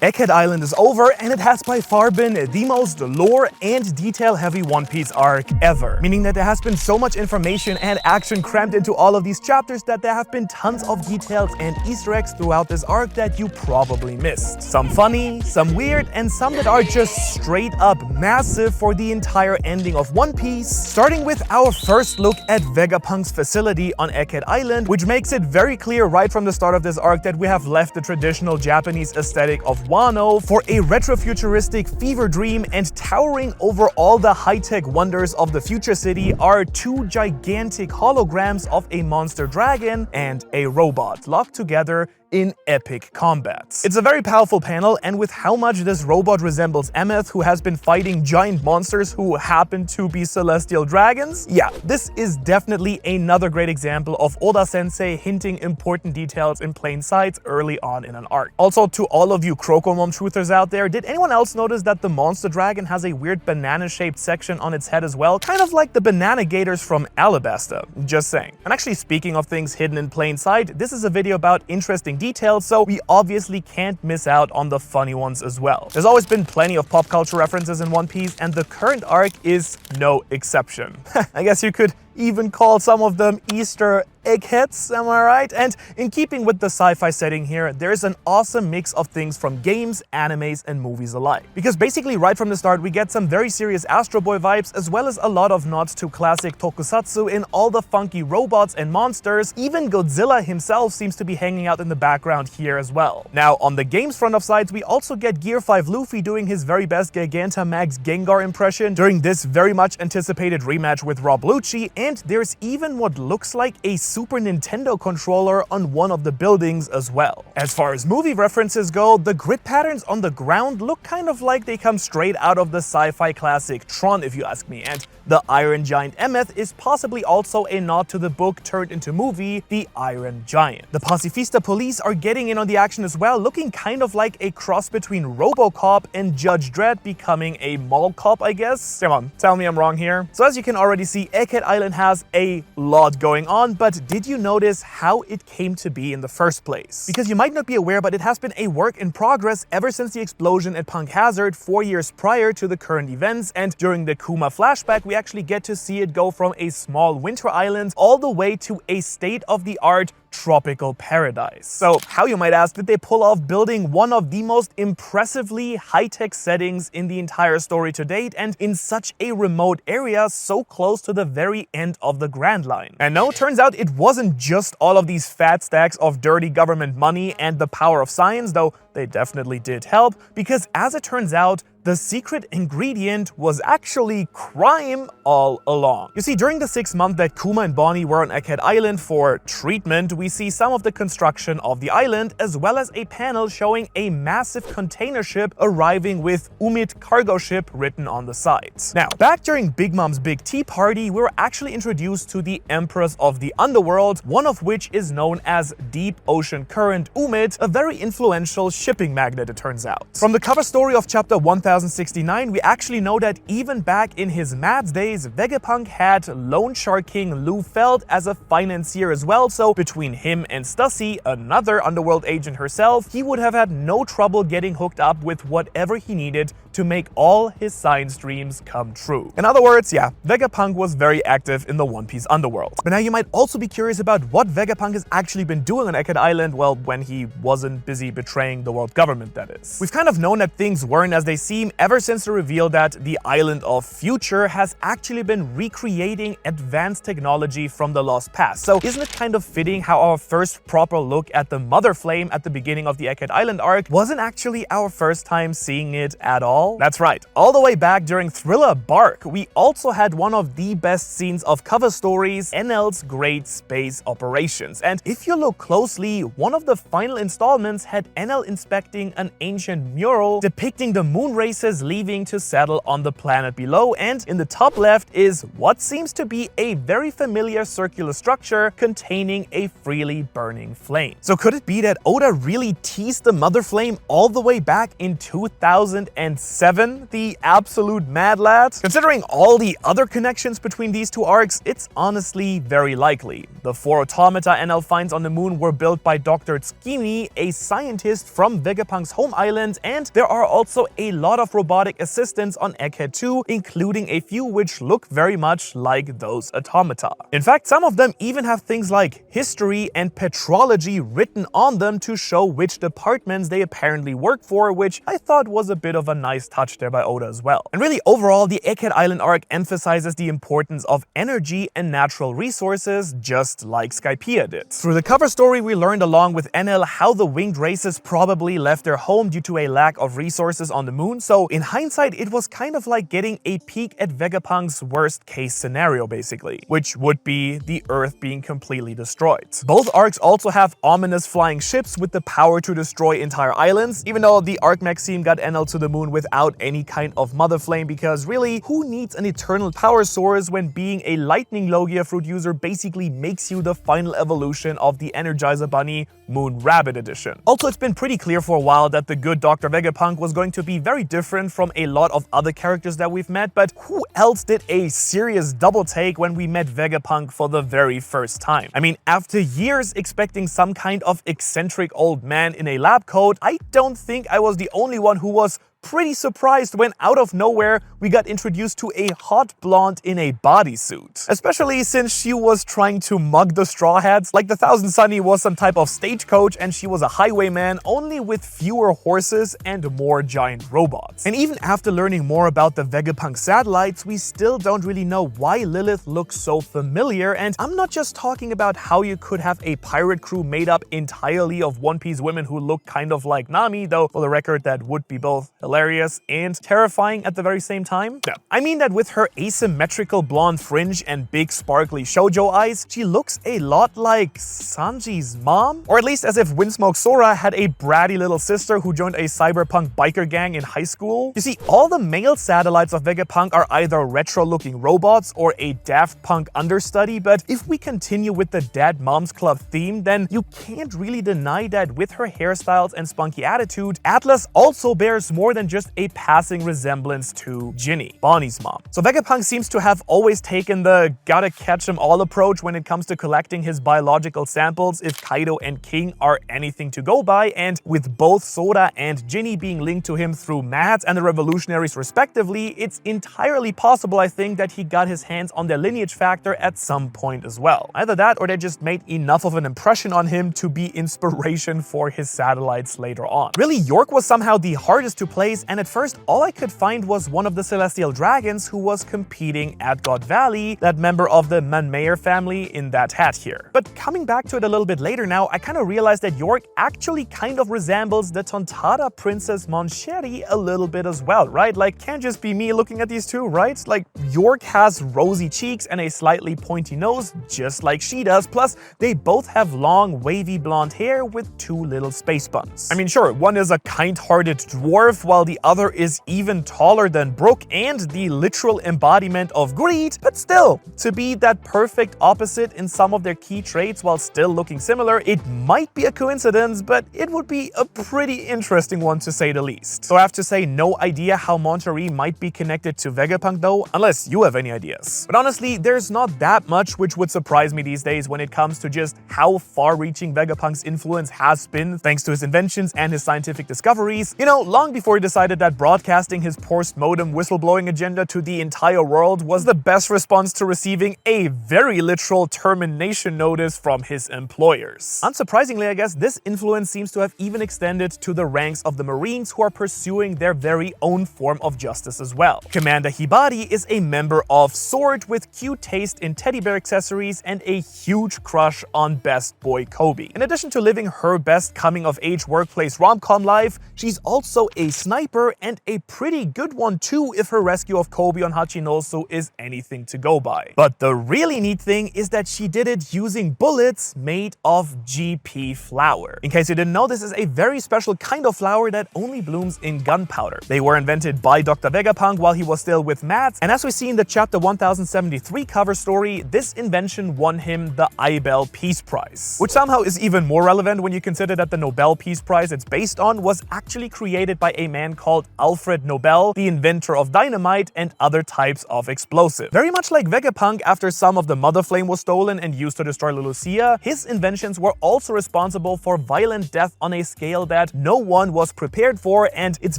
Egghead Island is over, and it has by far been the most lore and detail-heavy One Piece arc ever. Meaning that there has been so much information and action crammed into all of these chapters that there have been tons of details and Easter eggs throughout this arc that you probably missed. Some funny, some weird, and some that are just straight up massive for the entire ending of One Piece. Starting with our first look at Vegapunk's facility on Egghead Island, which makes it very clear right from the start of this arc that we have left the traditional Japanese aesthetic of Wano for a retrofuturistic fever dream, and towering over all the high-tech wonders of the future city are two gigantic holograms of a monster dragon and a robot locked together in epic combat. It's a very powerful panel, and with how much this robot resembles Emeth, who has been fighting giant monsters who happen to be celestial dragons, yeah, this is definitely another great example of Oda-sensei hinting important details in plain sight early on in an arc. Also, to all of you Crocomom truthers out there, did anyone else notice that the monster dragon has a weird banana-shaped section on its head as well? Kind of like the banana gators from Alabasta, just saying. And actually, speaking of things hidden in plain sight, this is a video about interesting details, so we obviously can't miss out on the funny ones as well. There's always been plenty of pop culture references in One Piece, and the current arc is no exception. I guess you could even call some of them Easter eggheads, am I right? And in keeping with the sci-fi setting here, there's an awesome mix of things from games, animes, and movies alike. Because basically right from the start, we get some very serious Astro Boy vibes, as well as a lot of nods to classic tokusatsu in all the funky robots and monsters. Even Godzilla himself seems to be hanging out in the background here as well. Now, on the games front of sides, we also get Gear 5 Luffy doing his very best Gigantamax Gengar impression during this very much anticipated rematch with Rob Lucci, and there's even what looks like a Super Nintendo controller on one of the buildings as well. As far as movie references go, the grid patterns on the ground look kind of like they come straight out of the sci-fi classic Tron, if you ask me, and the Iron Giant Emeth is possibly also a nod to the book turned into movie, The Iron Giant. The Pacifista police are getting in on the action as well, looking kind of like a cross between RoboCop and Judge Dredd becoming a mall cop, I guess. Come on, tell me I'm wrong here. So as you can already see, Egghead Island has a lot going on, but did you notice how it came to be in the first place? Because you might not be aware, but it has been a work in progress ever since the explosion at Punk Hazard 4 years prior to the current events, and during the Kuma flashback, we actually get to see it go from a small winter island all the way to a state-of-the-art tropical paradise. So how, you might ask, did they pull off building one of the most impressively high-tech settings in the entire story to date, and in such a remote area so close to the very end of the Grand Line? And no, turns out it wasn't just all of these fat stacks of dirty government money and the power of science, though they definitely did help, because as it turns out, the secret ingredient was actually crime all along. You see, during the 6 months that Kuma and Bonnie were on Egghead Island for treatment, we see some of the construction of the island, as well as a panel showing a massive container ship arriving with Umit cargo ship written on the sides. Now, back during Big Mom's Big Tea Party, we were actually introduced to the Empress of the Underworld, one of which is known as Deep Ocean Current Umit, a very influential shipping magnate, it turns out. From the cover story of chapter 1069, we actually know that even back in his Mads days, Vegapunk had Loan Shark King Lou Feld as a financier as well, so between him and Stussy, another underworld agent herself, he would have had no trouble getting hooked up with whatever he needed to make all his science dreams come true. In other words, yeah, Vegapunk was very active in the One Piece underworld. But now you might also be curious about what Vegapunk has actually been doing on Egghead Island, well, when he wasn't busy betraying the world government, that is. We've kind of known that things weren't as they seem ever since the reveal that the Island of Future has actually been recreating advanced technology from the lost past. So isn't it kind of fitting how our first proper look at the Mother Flame at the beginning of the Egghead Island arc wasn't actually our first time seeing it at all? That's right. All the way back during Thriller Bark, we also had one of the best scenes of cover stories, NL's Great Space Operations. And if you look closely, one of the final installments had NL inspecting an ancient mural depicting the moon races leaving to settle on the planet below, and in the top left is what seems to be a very familiar circular structure containing a freely burning flame. So could it be that Oda really teased the Mother Flame all the way back in 2006? 7, the absolute mad lad? Considering all the other connections between these two arcs, it's honestly very likely. The 4 automata NL finds on the moon were built by Dr. Tsukimi, a scientist from Vegapunk's home island, and there are also a lot of robotic assistants on Egghead 2, including a few which look very much like those automata. In fact, some of them even have things like history and petrology written on them to show which departments they apparently work for, which I thought was a bit of a nice touch there by Oda as well. And really overall, the Egghead Island arc emphasizes the importance of energy and natural resources, just like Skypiea did. Through the cover story, we learned along with NL how the winged races probably left their home due to a lack of resources on the moon, so in hindsight it was kind of like getting a peek at Vegapunk's worst case scenario basically, which would be the Earth being completely destroyed. Both arcs also have ominous flying ships with the power to destroy entire islands, even though the arc Maxime got NL to the moon without any kind of mother flame, because really, who needs an eternal power source when being a lightning Logia fruit user basically makes you the final evolution of the Energizer Bunny Moon Rabbit edition. Also, it's been pretty clear for a while that the good Dr. Vegapunk was going to be very different from a lot of other characters that we've met, but who else did a serious double take when we met Vegapunk for the very first time? I mean, after years expecting some kind of eccentric old man in a lab coat, I don't think I was the only one who was pretty surprised when out of nowhere we got introduced to a hot blonde in a bodysuit. Especially since she was trying to mug the Straw Hats, like the Thousand Sunny was some type of stagecoach and she was a highwayman, only with fewer horses and more giant robots. And even after learning more about the Vegapunk satellites, we still don't really know why Lilith looks so familiar, and I'm not just talking about how you could have a pirate crew made up entirely of One Piece women who look kind of like Nami, though for the record that would be both hilarious and terrifying at the very same time. No, I mean that with her asymmetrical blonde fringe and big sparkly shoujo eyes, she looks a lot like Sanji's mom, or at least as if Windsmoke Sora had a bratty little sister who joined a cyberpunk biker gang in high school. You see, all the male satellites of Vegapunk are either retro-looking robots or a Daft Punk understudy, but if we continue with the Dad Moms Club theme, then you can't really deny that with her hairstyles and spunky attitude, Atlas also bears more than just a passing resemblance to Ginny, Bonnie's mom. So Vegapunk seems to have always taken the gotta catch 'em all approach when it comes to collecting his biological samples if Kaido and King are anything to go by, and with both Sora and Ginny being linked to him through Mads and the Revolutionaries respectively, it's entirely possible, I think, that he got his hands on their lineage factor at some point as well. Either that or they just made enough of an impression on him to be inspiration for his satellites later on. Really, York was somehow the hardest to place, and at first all I could find was one of the Celestial Dragons who was competing at God Valley, that member of the Manmayer family in that hat here. But coming back to it a little bit later now, I kind of realized that York actually kind of resembles the Tontada Princess Moncheri a little bit as well, right? Like, can't just be me looking at these two, right? Like, York has rosy cheeks and a slightly pointy nose, just like she does, plus they both have long, wavy blonde hair with 2 little space buns. I mean, sure, one is a kind-hearted dwarf, while the other is even taller than Brook and the literal embodiment of greed, but still, to be that perfect opposite in some of their key traits while still looking similar, it might be a coincidence, but it would be a pretty interesting one to say the least. So I have to say, no idea how Monterey might be connected to Vegapunk though, unless you have any ideas. But honestly, there's not that much which would surprise me these days when it comes to just how far-reaching Vegapunk's influence has been thanks to his inventions and his scientific discoveries. You know, long before he decided that broadcasting his post-modem whistleblowing agenda to the entire world was the best response to receiving a very literal termination notice from his employers. Unsurprisingly, I guess, this influence seems to have even extended to the ranks of the Marines, who are pursuing their very own form of justice as well. Commander Hibari is a member of SWORD with cute taste in teddy bear accessories and a huge crush on best boy Kobe. In addition to living her best coming-of-age workplace rom-com life, she's also a sniper, and a pretty good one too if her rescue of Kobe on Hachinosu is anything to go by. But the really neat thing is that she did it using bullets made of GP flower. In case you didn't know, this is a very special kind of flower that only blooms in gunpowder. They were invented by Dr. Vegapunk while he was still with Mads, and as we see in the chapter 1073 cover story, this invention won him the Ibel Peace Prize. Which somehow is even more relevant when you consider that the Nobel Peace Prize it's based on was actually created by a man man called Alfred Nobel, the inventor of dynamite and other types of explosive. Very much like Vegapunk, after some of the Mother Flame was stolen and used to destroy Lulusia, his inventions were also responsible for violent death on a scale that no one was prepared for, and it's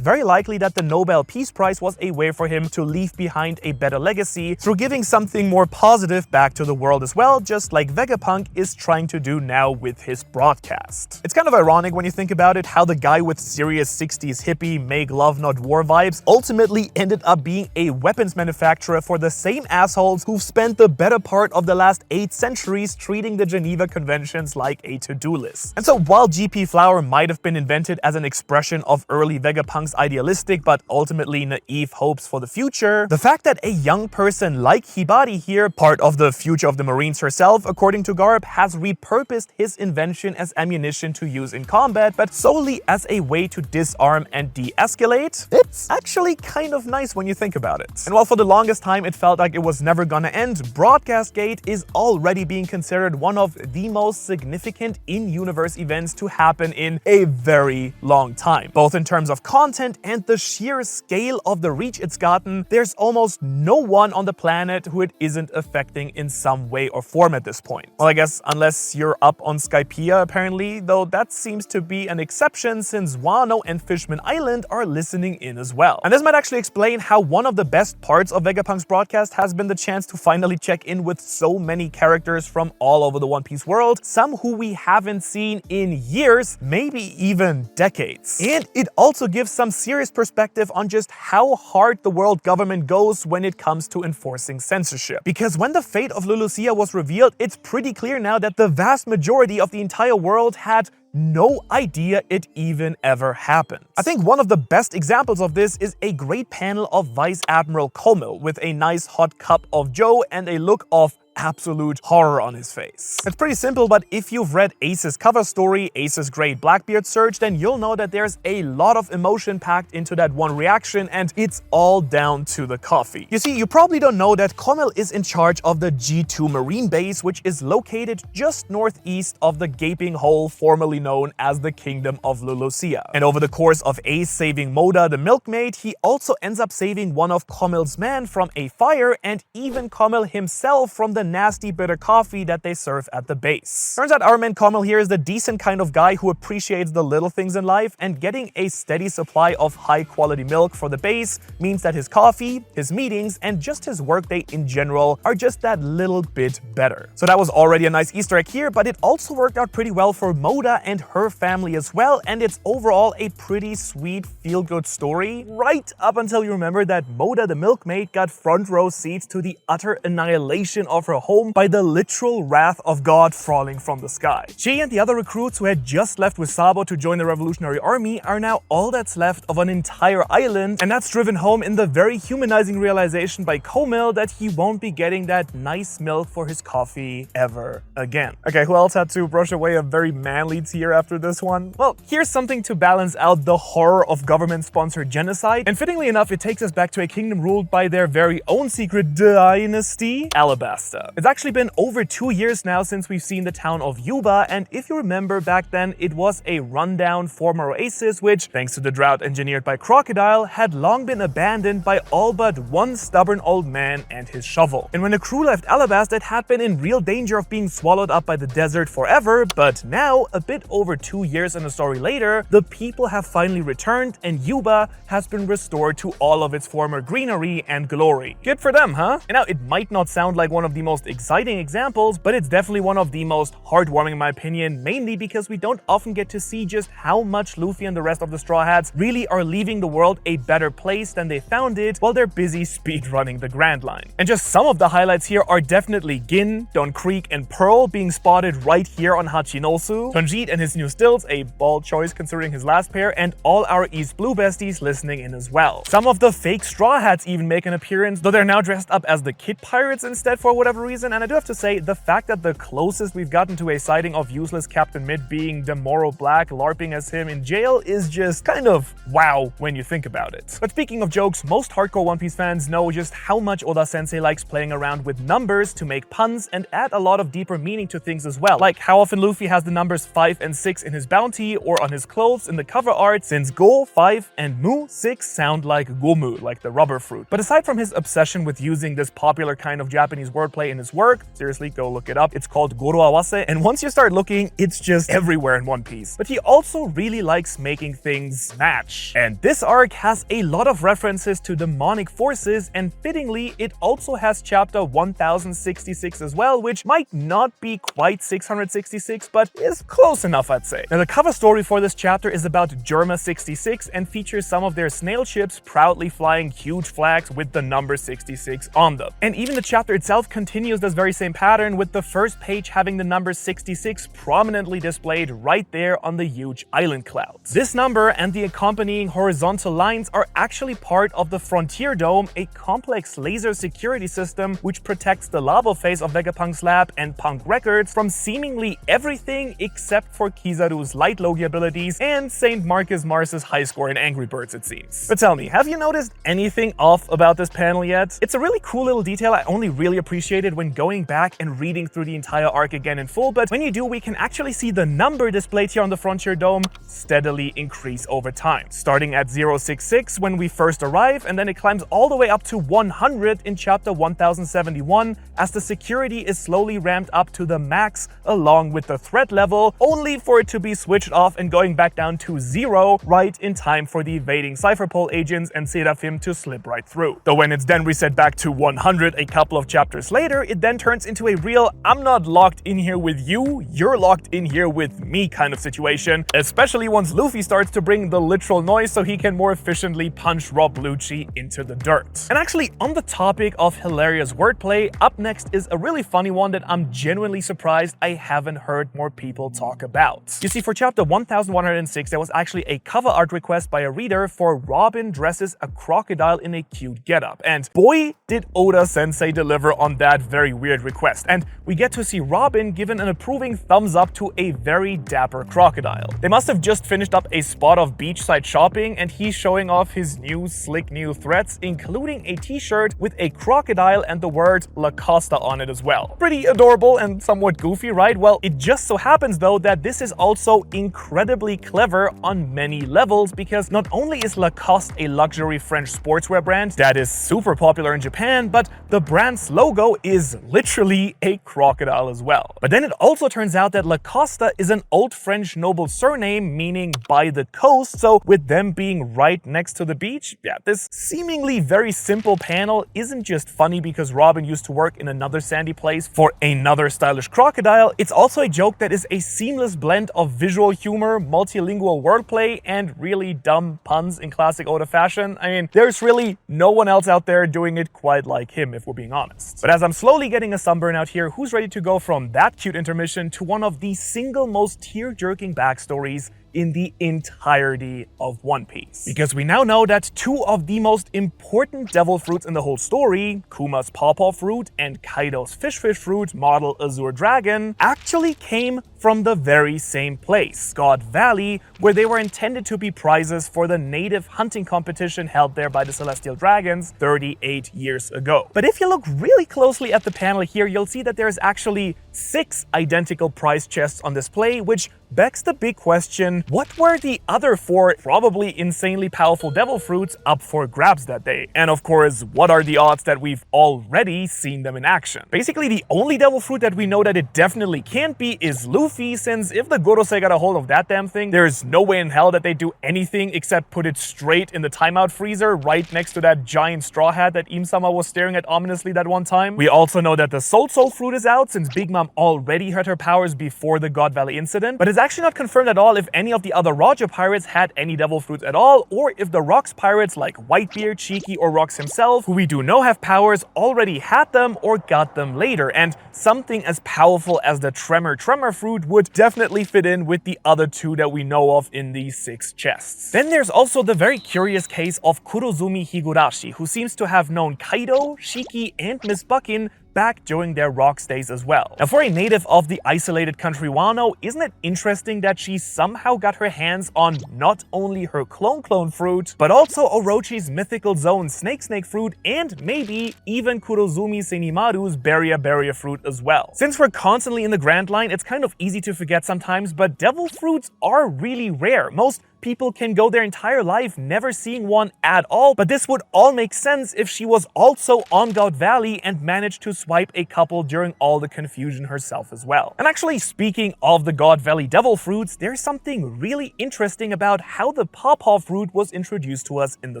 very likely that the Nobel Peace Prize was a way for him to leave behind a better legacy through giving something more positive back to the world as well, just like Vegapunk is trying to do now with his broadcast. It's kind of ironic when you think about it, how the guy with serious 60s hippie, make love not war vibes ultimately ended up being a weapons manufacturer for the same assholes who've spent the better part of the last 8 centuries treating the Geneva Conventions like a to-do list. And so while GP Flower might have been invented as an expression of early Vegapunk's idealistic but ultimately naive hopes for the future, the fact that a young person like Hibari here, part of the future of the Marines herself, according to Garb, has repurposed his invention as ammunition to use in combat, but solely as a way to disarm and de-escalate, it's actually kind of nice when you think about it. And while for the longest time it felt like it was never gonna end, Broadcast Gate is already being considered one of the most significant in-universe events to happen in a very long time. Both in terms of content and the sheer scale of the reach it's gotten, there's almost no one on the planet who it isn't affecting in some way or form at this point. Well, I guess unless you're up on Skypiea apparently, though that seems to be an exception since Wano and Fishman Island are listening in as well. And this might actually explain how one of the best parts of Vegapunk's broadcast has been the chance to finally check in with so many characters from all over the One Piece world, some who we haven't seen in years, maybe even decades. And it also gives some serious perspective on just how hard the world government goes when it comes to enforcing censorship. Because when the fate of Lulusia was revealed, it's pretty clear now that the vast majority of the entire world had no idea it even ever happened. I think one of the best examples of this is a great panel of Vice Admiral Komil with a nice hot cup of joe and a look of absolute horror on his face. It's pretty simple, but if you've read Ace's cover story, Ace's Great Blackbeard Search, then you'll know that there's a lot of emotion packed into that one reaction, and it's all down to the coffee. You see, you probably don't know that Komil is in charge of the G2 Marine Base, which is located just northeast of the gaping hole formerly known as the Kingdom of Lulusia. And over the course of Ace saving Moda the milkmaid, he also ends up saving one of Komil's men from a fire, and even Komil himself from the nasty bitter coffee that they serve at the base. Turns out our man Komil here is the decent kind of guy who appreciates the little things in life, and getting a steady supply of high quality milk for the base means that his coffee, his meetings, and just his workday in general are just that little bit better. So that was already a nice Easter egg here, but it also worked out pretty well for Moda and her family as well, and it's overall a pretty sweet feel-good story, right up until you remember that Moda the milkmaid got front row seats to the utter annihilation of her home by the literal wrath of God falling from the sky. She and the other recruits who had just left with Sabo to join the Revolutionary Army are now all that's left of an entire island, and that's driven home in the very humanizing realization by Komil that he won't be getting that nice milk for his coffee ever again. Okay, who else had to brush away a very manly tear after this one? Well, here's something to balance out the horror of government-sponsored genocide, and fittingly enough, it takes us back to a kingdom ruled by their very own secret dynasty, Alabasta. It's actually been over 2 years now since we've seen the town of Yuba, and if you remember back then, it was a rundown former oasis which, thanks to the drought engineered by Crocodile, had long been abandoned by all but one stubborn old man and his shovel. And when the crew left Alabasta, it had been in real danger of being swallowed up by the desert forever, but now, a bit over 2 years in the story later, the people have finally returned and Yuba has been restored to all of its former greenery and glory. Good for them, huh? And now, it might not sound like one of the most exciting examples, but it's definitely one of the most heartwarming in my opinion, mainly because we don't often get to see just how much Luffy and the rest of the Straw Hats really are leaving the world a better place than they found it while they're busy speedrunning the Grand Line. And just some of the highlights here are definitely Gin, Don Creek, and Pearl being spotted right here on Hachinosu, Tonjit and his new stilts, a bold choice considering his last pair, and all our East Blue besties listening in as well. Some of the fake Straw Hats even make an appearance, though they're now dressed up as the Kid Pirates instead for whatever whatever reason, and I do have to say, the fact that the closest we've gotten to a sighting of useless Captain Mid being the Moro Black LARPing as him in jail is just kind of wow when you think about it. But speaking of jokes, most hardcore One Piece fans know just how much Oda-sensei likes playing around with numbers to make puns and add a lot of deeper meaning to things as well. Like how often Luffy has the numbers 5 and 6 in his bounty or on his clothes in the cover art, since Go, 5, and Mu, 6 sound like Gomu, like the rubber fruit. But aside from his obsession with using this popular kind of Japanese wordplay in his work, seriously, go look it up, it's called Goro Awase, and once you start looking, it's just everywhere in One Piece. But he also really likes making things match. And this arc has a lot of references to demonic forces, and fittingly, it also has chapter 1066 as well, which might not be quite 666, but is close enough, I'd say. Now, the cover story for this chapter is about Germa 66 and features some of their snail ships proudly flying huge flags with the number 66 on them. And even the chapter itself continues this very same pattern, with the first page having the number 66 prominently displayed right there on the huge island clouds. This number and the accompanying horizontal lines are actually part of the Frontier Dome, a complex laser security system which protects the lava face of Vegapunk's lab and Punk Records from seemingly everything except for Kizaru's light logi abilities and St. Marcus Mars's high score in Angry Birds, it seems. But tell me, have you noticed anything off about this panel yet? It's a really cool little detail I only really appreciated when going back and reading through the entire arc again in full, but when you do, we can actually see the number displayed here on the Frontier Dome steadily increase over time. Starting at 066 when we first arrive, and then it climbs all the way up to 100 in chapter 1071 as the security is slowly ramped up to the max along with the threat level, only for it to be switched off and going back down to 0 right in time for the evading Cypherpole agents and Seraphim to slip right through. Though when it's then reset back to 100 a couple of chapters later, it then turns into a real I'm not locked in here with you, you're locked in here with me kind of situation, especially once Luffy starts to bring the literal noise so he can more efficiently punch Rob Lucci into the dirt. And actually, on the topic of hilarious wordplay, up next is a really funny one that I'm genuinely surprised I haven't heard more people talk about. You see, for chapter 1106, there was actually a cover art request by a reader for Robin dresses a crocodile in a cute getup, and boy did Oda-sensei deliver on that very weird request, and we get to see Robin given an approving thumbs up to a very dapper crocodile. They must have just finished up a spot of beachside shopping, and he's showing off his new slick new threats, including a t-shirt with a crocodile and the word La Costa on it as well. Pretty adorable and somewhat goofy, right? Well, it just so happens though that this is also incredibly clever on many levels, because not only is Lacoste a luxury French sportswear brand that is super popular in Japan, but the brand's logo is literally a crocodile as well. But then it also turns out that Lacoste is an old French noble surname meaning by the coast, so with them being right next to the beach, yeah, this seemingly very simple panel isn't just funny because Robin used to work in another sandy place for another stylish crocodile, it's also a joke that is a seamless blend of visual humor, multilingual wordplay, and really dumb puns in classic Oda fashion. I mean, there's really no one else out there doing it quite like him, if we're being honest. But as I'm slowly getting a sunburn out here, who's ready to go from that cute intermission to one of the single most tear-jerking backstories in the entirety of One Piece? Because we now know that two of the most important devil fruits in the whole story, Kuma's pawpaw fruit and Kaido's fish fruit, model Azure Dragon, actually came from the very same place, God Valley, where they were intended to be prizes for the native hunting competition held there by the Celestial Dragons 38 years ago. But if you look really closely at the panel here, you'll see that there's actually 6 identical prize chests on display, which begs the big question, what were the other 4 probably insanely powerful devil fruits up for grabs that day? And of course, what are the odds that we've already seen them in action? Basically, the only devil fruit that we know that it definitely can't be is Luffy, since if the Gorosei got a hold of that damn thing, there's no way in hell that they do anything except put it straight in the timeout freezer right next to that giant straw hat that Im-sama was staring at ominously that one time. We also know that the Soul fruit is out, since Big Mom already had her powers before the God Valley incident, but it's actually not confirmed at all if any of the other Roger pirates had any devil fruits at all, or if the Rocks pirates like Whitebeard, Cheeky, or Rocks himself, who we do know have powers, already had them or got them later, and something as powerful as the Tremor fruit would definitely fit in with the other 2 that we know of in these 6 chests. Then there's also the very curious case of Kurozumi Higurashi, who seems to have known Kaido, Shiki, and Miss Buckin back during their rock stays as well. Now, for a native of the isolated country Wano, isn't it interesting that she somehow got her hands on not only her clone fruit, but also Orochi's mythical zone snake fruit, and maybe even Kurozumi Senimaru's Beria fruit as well. Since we're constantly in the Grand Line, it's kind of easy to forget sometimes, but devil fruits are really rare. Most people can go their entire life never seeing one at all, but this would all make sense if she was also on God Valley and managed to swipe a couple during all the confusion herself as well. And actually, speaking of the God Valley devil fruits, there's something really interesting about how the pawpaw fruit was introduced to us in the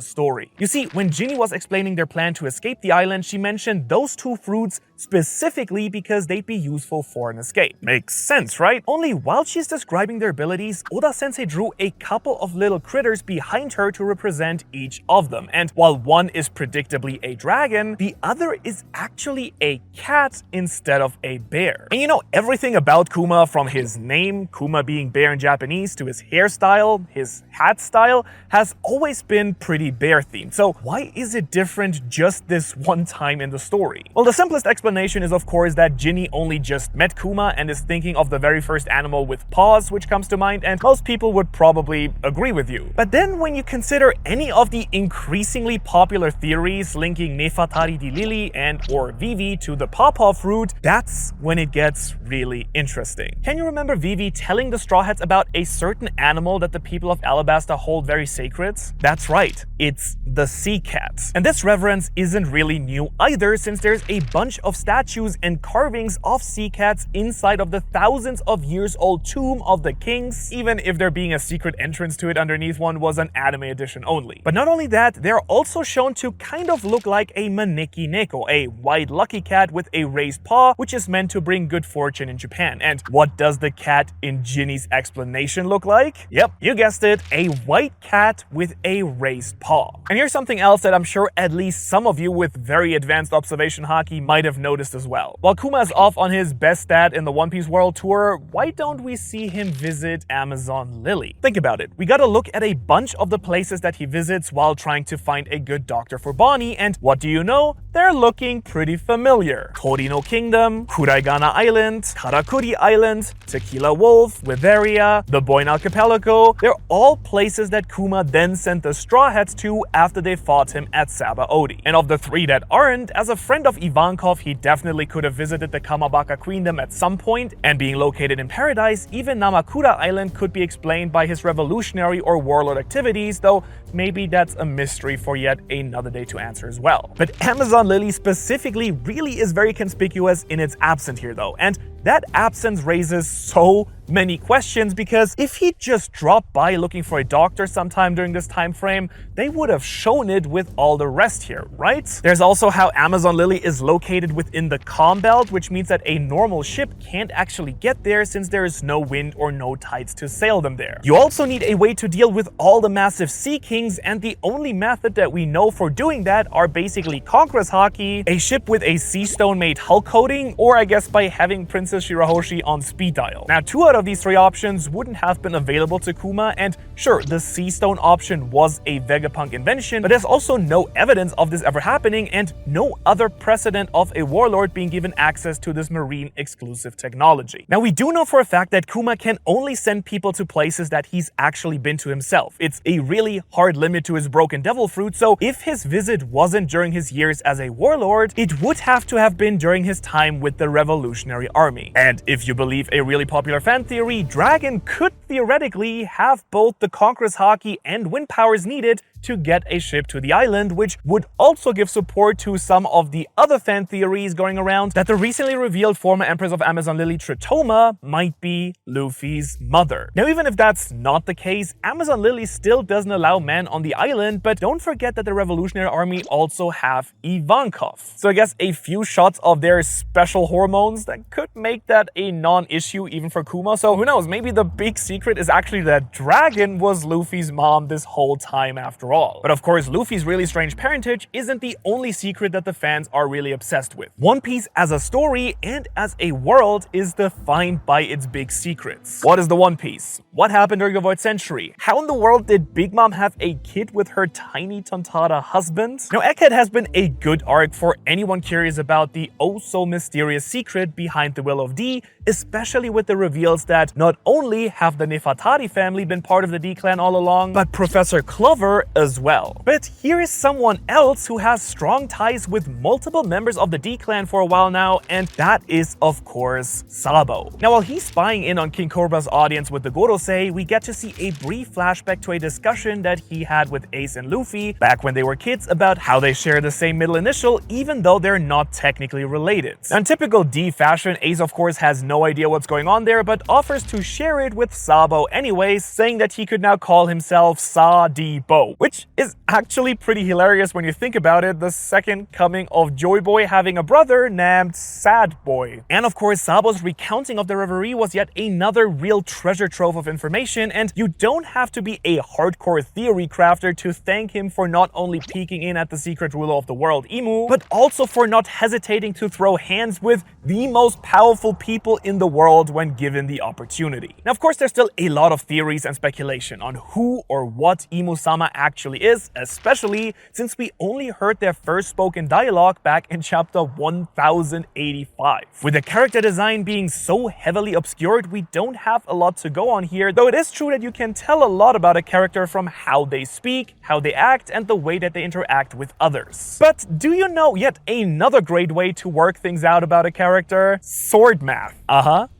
story. You see, when Ginny was explaining their plan to escape the island, she mentioned those two fruits specifically because they'd be useful for an escape. Makes sense, right? Only while she's describing their abilities, Oda-sensei drew a couple of little critters behind her to represent each of them. And while one is predictably a dragon, the other is actually a cat instead of a bear. And you know everything about Kuma, from his name, Kuma being bear in Japanese, to his hairstyle, his hat style, has always been pretty bear themed. So why is it different just this one time in the story? Well, the simplest explanation is of course that Ginny only just met Kuma and is thinking of the very first animal with paws which comes to mind, and most people would probably agree with you. But then when you consider any of the increasingly popular theories linking Nefatari di Lily and or Vivi to the pawpaw fruit, that's when it gets really interesting. Can you remember Vivi telling the Straw Hats about a certain animal that the people of Alabasta hold very sacred? That's right, it's the sea cat. And this reverence isn't really new either, since there's a bunch of statues and carvings of sea cats inside of the thousands of years old tomb of the kings, even if there being a secret entrance to it underneath one was an anime edition only. But not only that, they're also shown to kind of look like a maneki neko, a white lucky cat with a raised paw, which is meant to bring good fortune in Japan. And what does the cat in Ginny's explanation look like? Yep, you guessed it, a white cat with a raised paw. And here's something else that I'm sure at least some of you with very advanced observation haki might have noticed as well. While Kuma is off on his best stat in the One Piece World Tour, why don't we see him visit Amazon Lily? Think about it. We gotta look at a bunch of the places that he visits while trying to find a good doctor for Bonnie, and what do you know? They're looking pretty familiar. Torino Kingdom, Kuraigana Island, Karakuri Island, Tequila Wolf, Witheria, the Boyne Archipelago, they're all places that Kuma then sent the Straw Hats to after they fought him at Sabaody. And of the three that aren't, as a friend of Ivankov, he definitely could have visited the Kamabaka Queendom at some point, and being located in Paradise, even Namakura Island could be explained by his revolutionary or warlord activities, though maybe that's a mystery for yet another day to answer as well. But Amazon Lily specifically really is very conspicuous in its absence here though, and that absence raises so many questions, because if he just dropped by looking for a doctor sometime during this time frame, they would have shown it with all the rest here, right? There's also how Amazon Lily is located within the calm belt, which means that a normal ship can't actually get there since there is no wind or no tides to sail them there. You also need a way to deal with all the massive sea kings, and the only method that we know for doing that are basically Conqueror's Haki, a ship with a sea stone made hull coating, or I guess by having Princess Shirahoshi on speed dial. Now, 2 out of these 3 options wouldn't have been available to Kuma, and sure, the sea stone option was a Vegapunk invention, but there's also no evidence of this ever happening and no other precedent of a warlord being given access to this marine exclusive technology. Now, we do know for a fact that Kuma can only send people to places that he's actually been to himself. It's a really hard limit to his broken devil fruit, so if his visit wasn't during his years as a warlord, it would have to have been during his time with the Revolutionary Army. And if you believe a really popular fan theory, Dragon could theoretically have both the Conqueror's Haki and wind powers needed to get a ship to the island, which would also give support to some of the other fan theories going around that the recently revealed former Empress of Amazon Lily Tritoma might be Luffy's mother. Now, even if that's not the case, Amazon Lily still doesn't allow men on the island, but don't forget that the Revolutionary Army also have Ivankov. So I guess a few shots of their special hormones that could make that a non-issue even for Kuma. So who knows, maybe the big secret is actually that Dragon was Luffy's mom this whole time after overall. But of course, Luffy's really strange parentage isn't the only secret that the fans are really obsessed with. One Piece as a story and as a world is defined by its big secrets. What is the One Piece? What happened during the Void Century? How in the world did Big Mom have a kid with her tiny tontada husband? Now, Egghead has been a good arc for anyone curious about the oh-so-mysterious secret behind the Will of D, especially with the reveals that not only have the Nefertari family been part of the D-Clan all along, but Professor Clover as well. But here is someone else who has strong ties with multiple members of the D-Clan for a while now, and that is, of course, Sabo. Now, while he's spying in on King Cobra's audience with the Gorosei, we get to see a brief flashback to a discussion that he had with Ace and Luffy back when they were kids about how they share the same middle initial even though they're not technically related. Now, in typical D fashion, Ace of course has no idea what's going on there but offers to share it with Sabo anyways, saying that he could now call himself Sa-D-Bo, which is actually pretty hilarious when you think about it, the second coming of Joy Boy having a brother named Sad Boy. And of course, Sabo's recounting of the reverie was yet another real treasure trove of information, and you don't have to be a hardcore theory crafter to thank him for not only peeking in at the secret ruler of the world, Imu, but also for not hesitating to throw hands with the most powerful people in the world when given the opportunity. Now, of course, there's still a lot of theories and speculation on who or what Imu-sama actually is, especially since we only heard their first spoken dialogue back in chapter 1085. With the character design being so heavily obscured, we don't have a lot to go on here, though it is true that you can tell a lot about a character from how they speak, how they act, and the way that they interact with others. But do you know yet another great way to work things out about a character? Sword math.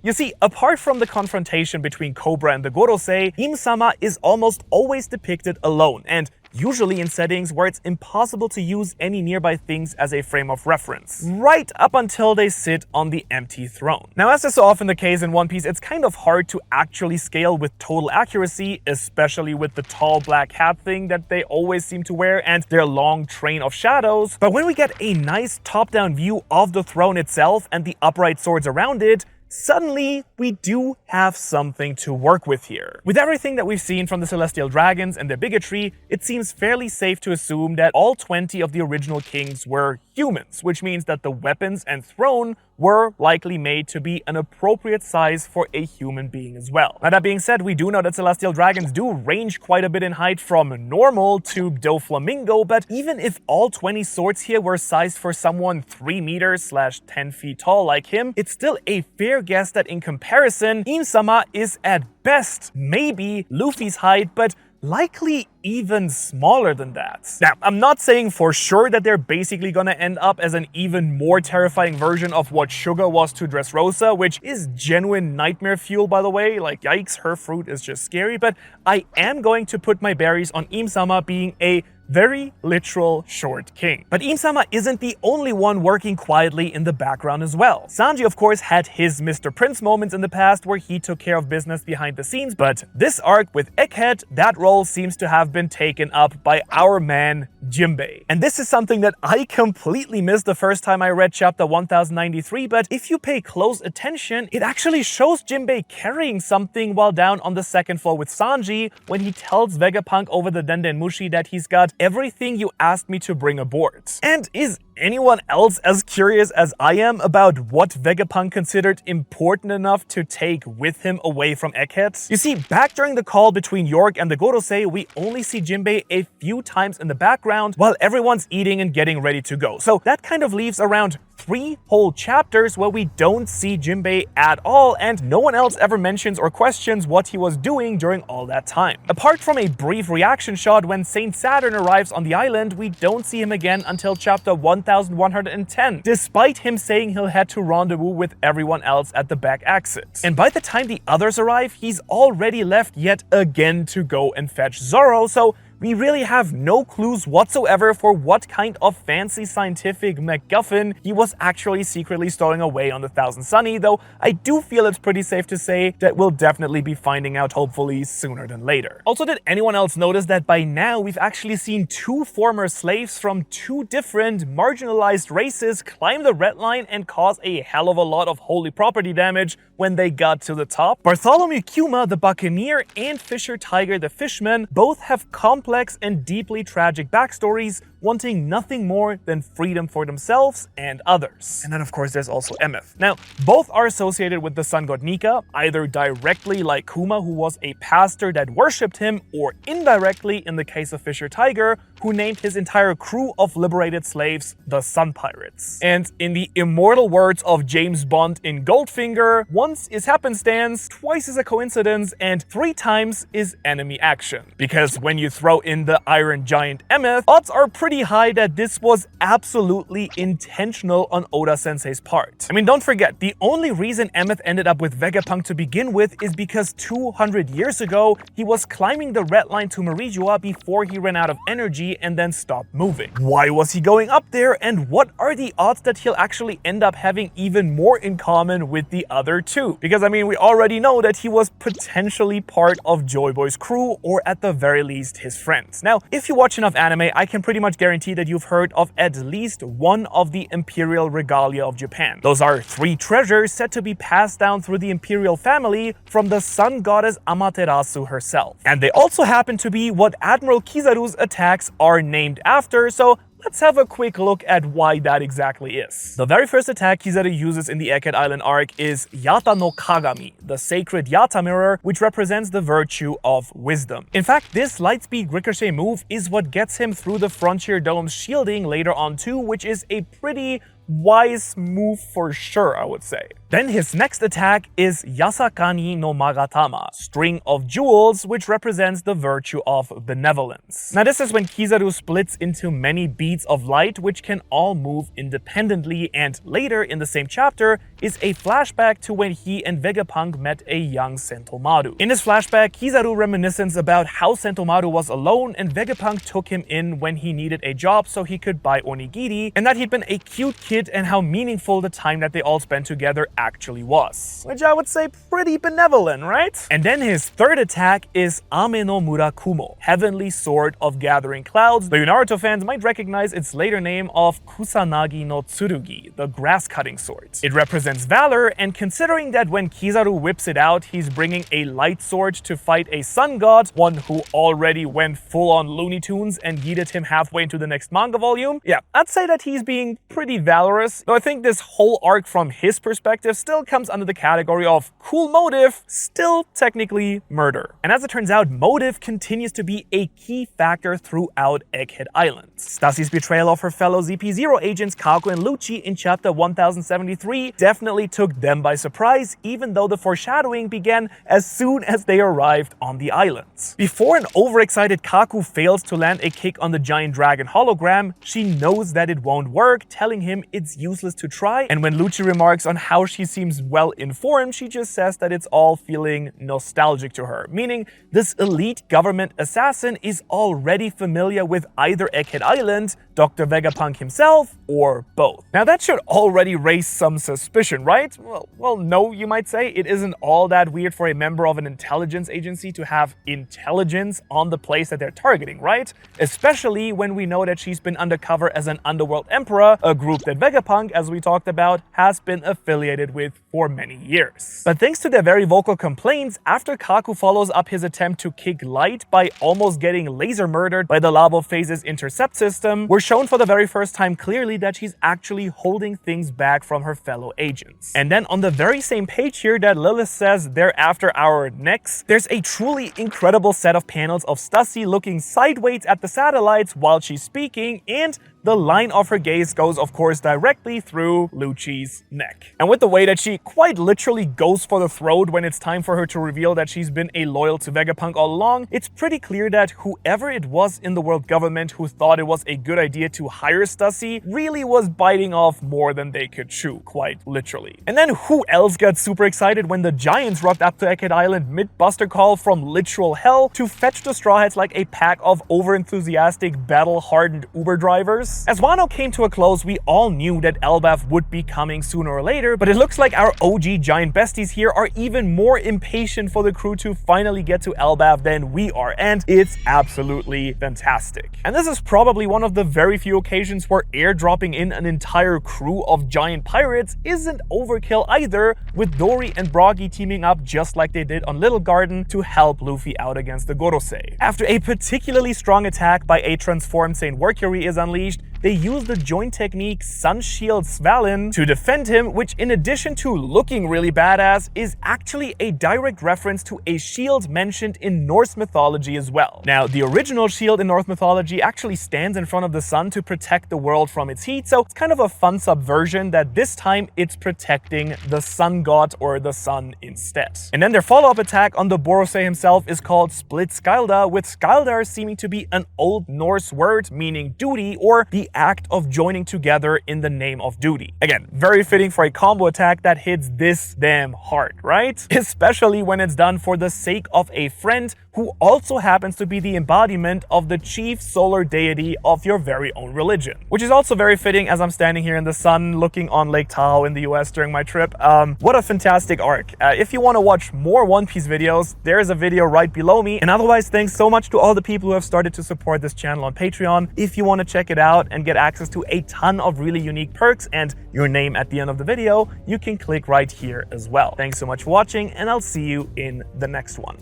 You see, apart from the confrontation between Cobra and the Gorosei, Im-sama is almost always depicted alone, and usually in settings where it's impossible to use any nearby things as a frame of reference, right up until they sit on the empty throne. Now, as is so often the case in One Piece, it's kind of hard to actually scale with total accuracy, especially with the tall black hat thing that they always seem to wear and their long train of shadows. But when we get a nice top-down view of the throne itself and the upright swords around it, suddenly, we do have something to work with here. With everything that we've seen from the Celestial Dragons and their bigotry, it seems fairly safe to assume that all 20 of the original kings were humans, which means that the weapons and throne were likely made to be an appropriate size for a human being as well. Now, that being said, we do know that Celestial Dragons do range quite a bit in height from normal to Doflamingo, but even if all 20 swords here were sized for someone 3 meters / 10 feet tall like him, it's still a fair guess that in comparison, Im-sama is at best maybe Luffy's height, but likely even smaller than that. Now, I'm not saying for sure that they're basically gonna end up as an even more terrifying version of what Sugar was to Dressrosa, which is genuine nightmare fuel, by the way. Like, yikes, her fruit is just scary, but I am going to put my berries on Im-sama being a very literal short king. But Im-sama isn't the only one working quietly in the background as well. Sanji, of course, had his Mr. Prince moments in the past where he took care of business behind the scenes, but this arc with Egghead, that role seems to have been taken up by our man Jinbe. And this is something that I completely missed the first time I read chapter 1093, but if you pay close attention, it actually shows Jinbe carrying something while down on the second floor with Sanji when he tells Vegapunk over the Dendenmushi that he's got everything you asked me to bring aboard. And is anyone else as curious as I am about what Vegapunk considered important enough to take with him away from Egghead? You see, back during the call between York and the Gorosei, we only see Jinbe a few times in the background while everyone's eating and getting ready to go. So that kind of leaves around 3 whole chapters where we don't see Jinbe at all, and no one else ever mentions or questions what he was doing during all that time. Apart from a brief reaction shot when Saint Saturn arrives on the island, we don't see him again until chapter 1110, despite him saying he'll head to rendezvous with everyone else at the back exit. And by the time the others arrive, he's already left yet again to go and fetch Zoro, so we really have no clues whatsoever for what kind of fancy scientific MacGuffin he was actually secretly stowing away on the Thousand Sunny, though I do feel it's pretty safe to say that we'll definitely be finding out hopefully sooner than later. Also, did anyone else notice that by now we've actually seen 2 former slaves from 2 different marginalized races climb the red line and cause a hell of a lot of holy property damage when they got to the top? Bartholomew Kuma, the Buccaneer, and Fisher Tiger, the Fishman, both have complex complex and deeply tragic backstories, wanting nothing more than freedom for themselves and others. And then of course there's also Emeth. Now, both are associated with the sun god Nika, either directly like Kuma, who was a pastor that worshipped him, or indirectly in the case of Fisher Tiger, who named his entire crew of liberated slaves the Sun Pirates. And in the immortal words of James Bond in Goldfinger, once is happenstance, twice is a coincidence, and 3 times is enemy action. Because when you throw in the Iron Giant Emeth, odds are pretty high that this was absolutely intentional on Oda-sensei's part. I mean, don't forget, the only reason Emeth ended up with Vegapunk to begin with is because 200 years ago, he was climbing the red line to Marijua before he ran out of energy and then stopped moving. Why was he going up there, and what are the odds that he'll actually end up having even more in common with the other two? Because I mean, we already know that he was potentially part of Joy Boy's crew, or at the very least his friends. Now, if you watch enough anime, I can pretty much guarantee that you've heard of at least one of the imperial regalia of Japan. Those are 3 treasures said to be passed down through the imperial family from the sun goddess Amaterasu herself. And they also happen to be what Admiral Kizaru's attacks are named after, so let's have a quick look at why that exactly is. The very first attack Kizaru uses in the Egghead Island arc is Yata no Kagami, the sacred Yata mirror, which represents the virtue of wisdom. In fact, this lightspeed ricochet move is what gets him through the Frontier Dome's shielding later on too, which is a pretty wise move for sure, I would say. Then his next attack is Yasakani no Magatama, string of jewels, which represents the virtue of benevolence. Now this is when Kizaru splits into many beads of light, which can all move independently, and later in the same chapter is a flashback to when he and Vegapunk met a young Sentomaru. In this flashback, Kizaru reminiscens about how Sentomaru was alone and Vegapunk took him in when he needed a job so he could buy onigiri, and that he'd been a cute kid and how meaningful the time that they all spent together actually was. Which I would say pretty benevolent, right? And then his third attack is Ame no Murakumo, Heavenly Sword of Gathering Clouds. The Naruto fans might recognize its later name of Kusanagi no Tsurugi, the grass-cutting sword. It represents valor, and considering that when Kizaru whips it out, he's bringing a light sword to fight a sun god, one who already went full-on Looney Tunes and yeeted him halfway into the next manga volume, yeah, I'd say that he's being pretty valorous. Though I think this whole arc from his perspective still comes under the category of cool motive, still technically murder. And as it turns out, motive continues to be a key factor throughout Egghead Island. Stussy's betrayal of her fellow ZP0 agents Kako and Lucci in chapter 1073 definitely took them by surprise, even though the foreshadowing began as soon as they arrived on the islands. Before an overexcited Kaku fails to land a kick on the giant dragon hologram, she knows that it won't work, telling him it's useless to try, and when Lucci remarks on how she seems well informed, she just says that it's all feeling nostalgic to her, meaning this elite government assassin is already familiar with either Egghead Island, Dr. Vegapunk himself, or both. Now that should already raise some suspicion, right? Well, no, you might say. It isn't all that weird for a member of an intelligence agency to have intelligence on the place that they're targeting, right? Especially when we know that she's been undercover as an underworld emperor, a group that Vegapunk, as we talked about, has been affiliated with for many years. But thanks to their very vocal complaints, after Kaku follows up his attempt to kick light by almost getting laser murdered by the Labo Phase's intercept system, we're shown for the very first time clearly that she's actually holding things back from her fellow agents. And then on the very same page here that Lilith says they're after our necks, there's a truly incredible set of panels of Stussy looking sideways at the satellites while she's speaking, and the line of her gaze goes, of course, directly through Lucci's neck. And with the way that she quite literally goes for the throat when it's time for her to reveal that she's been a loyal to Vegapunk all along, it's pretty clear that whoever it was in the world government who thought it was a good idea to hire Stussy really was biting off more than they could chew, quite literally. And then who else got super excited when the Giants rocked up to Egghead Island mid-buster call from literal hell to fetch the Straw Hats like a pack of over-enthusiastic, battle-hardened Uber drivers? course, as Wano came to a close, we all knew that Elbaf would be coming sooner or later, but it looks like our OG giant besties here are even more impatient for the crew to finally get to Elbaf than we are, and it's absolutely fantastic. And this is probably one of the very few occasions where airdropping in an entire crew of giant pirates isn't overkill either, with Dory and Broggy teaming up just like they did on Little Garden to help Luffy out against the Gorosei. After a particularly strong attack by a transformed Saint Mercury is unleashed, they use the joint technique Sun Shield Svalin to defend him, which in addition to looking really badass, is actually a direct reference to a shield mentioned in Norse mythology as well. Now, the original shield in Norse mythology actually stands in front of the sun to protect the world from its heat, so it's kind of a fun subversion that this time it's protecting the sun god or the sun instead. And then their follow-up attack on the Borosei himself is called Split Skaldar, with Skaldar seeming to be an Old Norse word meaning duty, or the act of joining together in the name of duty. Again, very fitting for a combo attack that hits this damn hard, right? Especially when it's done for the sake of a friend who also happens to be the embodiment of the chief solar deity of your very own religion. Which is also very fitting as I'm standing here in the sun looking on Lake Tahoe in the US during my trip. What a fantastic arc. If you want to watch more One Piece videos, there's a video right below me. And otherwise, thanks so much to all the people who have started to support this channel on Patreon. If you want to check it out and get access to a ton of really unique perks and your name at the end of the video, you can click right here as well. Thanks so much for watching, and I'll see you in the next one.